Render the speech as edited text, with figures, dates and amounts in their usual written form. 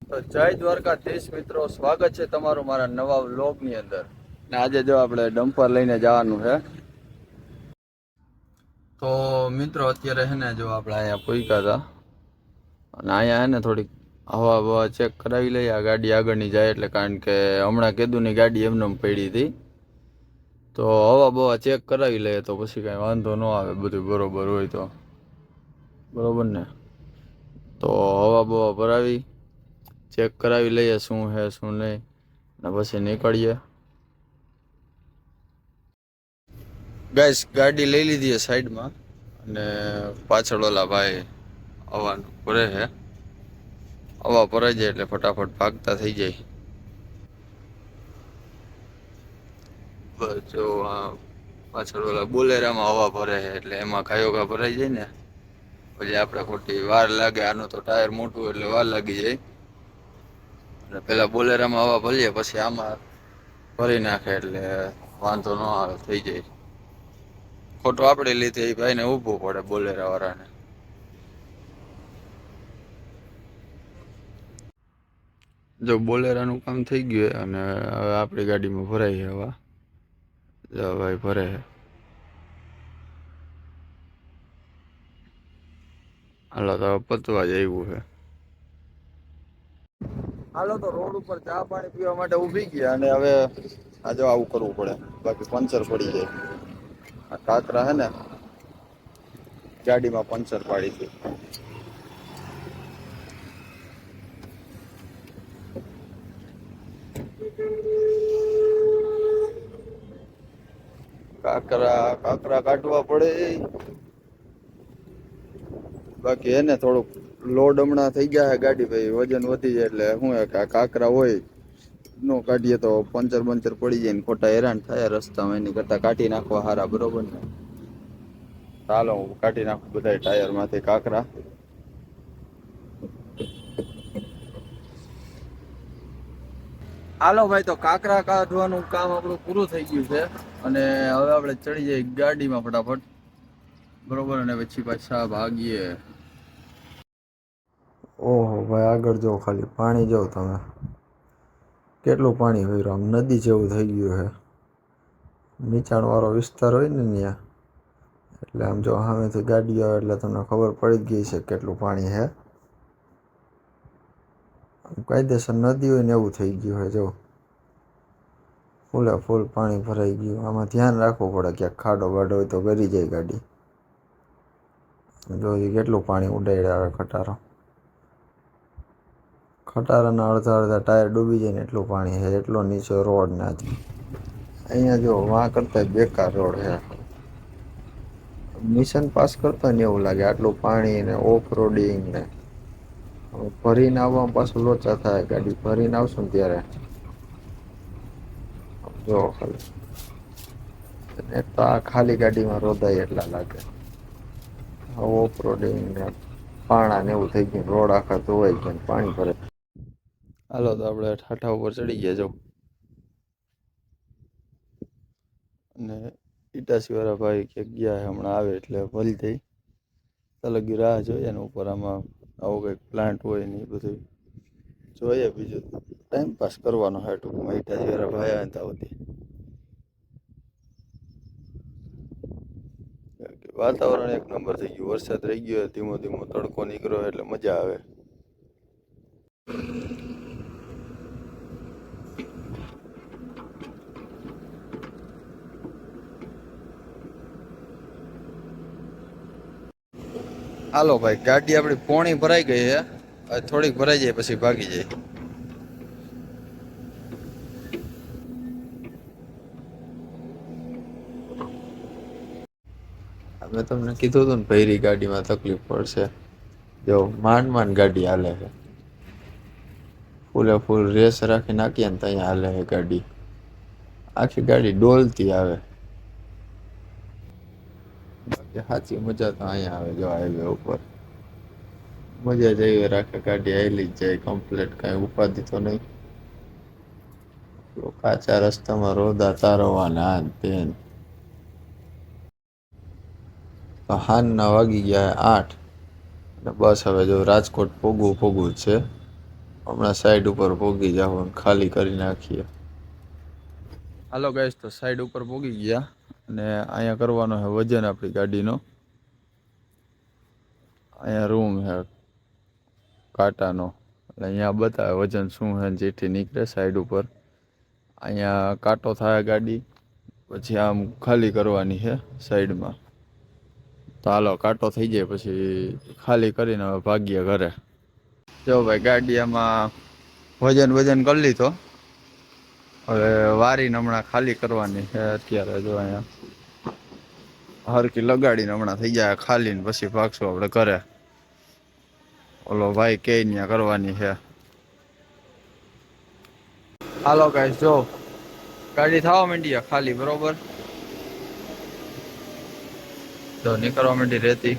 તો જય દ્વારકાધીશ મિત્રો, સ્વાગત છે તમારું મારા નવા વ્લોગની અંદર. ને આજે જો આપણે ડમ્પર લઈને જવાનું છે. તો મિત્રો અત્યારે છે ને જો આપણે અહીંયા પૂગ્યા હતા અને અહીંયા છે ને થોડીક હવા બવા ચેક કરાવી લઈએ આ ગાડી આગળની જાય એટલે, કારણ કે હમણાં કીધુંની ગાડી એમને પડી હતી. તો હવા બવા ચેક કરાવી લઈએ તો પછી કાંઈ વાંધો ન આવે, બધું બરોબર હોય તો બરોબર ને. તો હવા બવા ભરાવી ચેક કરાવી લઈએ શું હે શું નહીં, ને પછી નીકળીએ. ગાઈસ ગાડી લઈ લીધી છે સાઈડમાં, અને પાછળ ઓલા ભાઈ હવાનું ભરે છે. હવા ભરાઈ જાય એટલે ફટાફટ ભાગતા થઈ જાય. બસ જો પાછળ ઓલા બોલેરામાં હવા ભરે છે એટલે એમાં ઘાયોઘા ભરાઈ જાય ને, પછી આપણે ખોટી વાર લાગે. આનું તો ટાયર મોટું એટલે વાર લાગી જાય. અને પેલા બોલેરામાં હવા ભરીએ પછી આમાં ભરી નાખે એટલે વાંધો ન આવે, થઈ જાય. ખોટો આપણે લીધે એ ભાઈને ઊભું પડે બોલેરા વાળાને. જો બોલેરાનું કામ થઈ ગયું અને હવે આપણી ગાડીમાં ભરાઈ હવા. જો ભાઈ ભરે છે. હાલો તો પતવા જ આવ્યું છે. હાલો તો રોડ ઉપર ચા પાણી પીવા માટે ઊભી ગયા, અને હવે આ જો આવું કરવું પડે, બાકી પંચર પડી જાય. આ કાકરા હે ને ગાડીમાં પંચર પાડી હતી. કાકરા કાકરા કાઢવા પડે. બાકી એને થોડુંક લોડ હમણાં થઈ ગયા છે ગાડી, ભાઈ વજન વધી જાય એટલે શું હે કે આ કાકરા હોય નો કાઢીએ તો પંચર બંચર પડી જાય ને ખોટા હેરાન થાય રસ્તામાં. એની કરતા કાઢી નાખવા હારા, બરોબર ને. ચાલો હું કાઢી નાખું બધા ટાયર માંથી કાકરા. હાલો ભાઈ, તો કાકરા કાઢવાનું કામ આપણું પૂરું થઈ ગયું છે, અને હવે આપણે ચડી જઈએ ગાડીમાં ફટાફટ, બરોબર. અને પછી પાછા ભાગીએ. ઓહો ભાઈ, આગળ જો ખાલી પાણી જો તમે, કેટલું પાણી હોય રહ્યું, આમ નદી જેવું થઈ ગયું છે. નીચાણવાળો વિસ્તાર હોય ને ત્યાં એટલે આમ જો સામેથી ગાડી આવે એટલે તમને ખબર પડી જ ગઈ છે કેટલું પાણી છે. કાયદેસર નદી હોય ને એવું થઈ ગયું છે. જો ફૂલે ફૂલ પાણી ભરાઈ ગયું. આમાં ધ્યાન રાખવું પડે, ક્યાંક ખાડો બાડો હોય તો ગરી જાય ગાડી. જો કેટલું પાણી ઉડાડે આવે ખટારો. ખટારાના અડધા અડધા ટાયર ડૂબી જાય ને એટલું પાણી છે. એટલો નીચો રોડ ના જ અહીંયા જો વાં કરતા બેકાર રોડ છે. મિશન પાસ કરતા ને એવું લાગે, આટલું પાણી ને ઓફ રોડિંગ ને. ભરીને આવવામાં પાછું લોચા થાય, ગાડી ભરીને આવશું ને ત્યારે જો ખાલી તો આ ખાલી ગાડીમાં રોદાય એટલા લાગે. ઓફ રોડિંગ ને પાણા ને એવું થઈ ગયું, રોડ આખા ધોવાઈ ગયા, પાણી ભરે. હાલો તો આપણે ઠાઠા ઉપર ચડી ગયા. જો અને ઇટાસી વાળા ભાઈ ક્યાંક ગયા હમણાં આવે એટલે ભરી થઈ તલગી રાહ જોઈએ ને. ઉપર આમાં આવો કંઈક પ્લાન્ટ હોય ને એ બધું જોઈએ. બીજું ટાઈમ પાસ કરવાનો હોય ટૂંકમાં. ઇટાસી વાળા ભાઈ આવે ત્યાં સુધી વાતાવરણ એક નંબર થઈ ગયું. વરસાદ રહી ગયો, ધીમો ધીમો તડકો નીકળ્યો એટલે મજા આવે. હાલો ભાઈ, ગાડી આપણી પોણી ભરાઈ ગઈ છે. થોડીક ભરાઈ જાય પછી ભાગી જાય. મેં તમને કીધું હતું ને ભૈરી ગાડીમાં તકલીફ પડશે. જો માંડ માંડ ગાડી હાલે છે. ફૂલે ફૂલ રેસ રાખી નાખીએ ને ત્યાં હાલે છે ગાડી. આખી ગાડી ડોલતી આવે. બાકી સાચી મજા તો અહીંયા આવે. જો હાઈવે ઉપર મજા જ એવી રાખે, ગાડી હાલી જ જાય કમ્પ્લેટ, કાંઈ ઉપાધિ તો નહીં. કાચા રસ્તામાં રોદા તારવાના આ તેન. તો હાનના વાગી ગયા 8 અને બસ હવે જો રાજકોટ પોગવું છે. હમણાં સાઈડ ઉપર પોગી જાવ ખાલી કરી નાખીએ. હાલો ગાઈસ, તો સાઈડ ઉપર પોગી ગયા અને અહીંયા કરવાનો છે વજન આપણી ગાડીનો. અહીંયા રૂમ છે કાંટાનો, એટલે અહીંયા બતાવે વજન શું છે જેથી નીકળે સાઈડ ઉપર. અહીંયા કાંટો થાય ગાડી, પછી આમ ખાલી કરવાની છે સાઈડમાં. તો હાલો કાંટો થઈ જાય પછી ખાલી કરીને હવે ભાગીએ ઘરે. જો ભાઈ ગાડી આમાં વજન કરી લીધો, હવે વારીને હમણાં ખાલી કરવાની છે. અત્યારે જો અહીંયા હરકી લગાડીને હમણાં થઈ જાય ખાલી ને પછી ભાગશું આપણે ઘરે. ઓલો ભાઈ કે ત્યાં કરવાની છે. હાલો ગાઈસ, જો ગાડી થવા માંડી ખાલી, બરોબર. તો નીકળવા માંડી રેતી.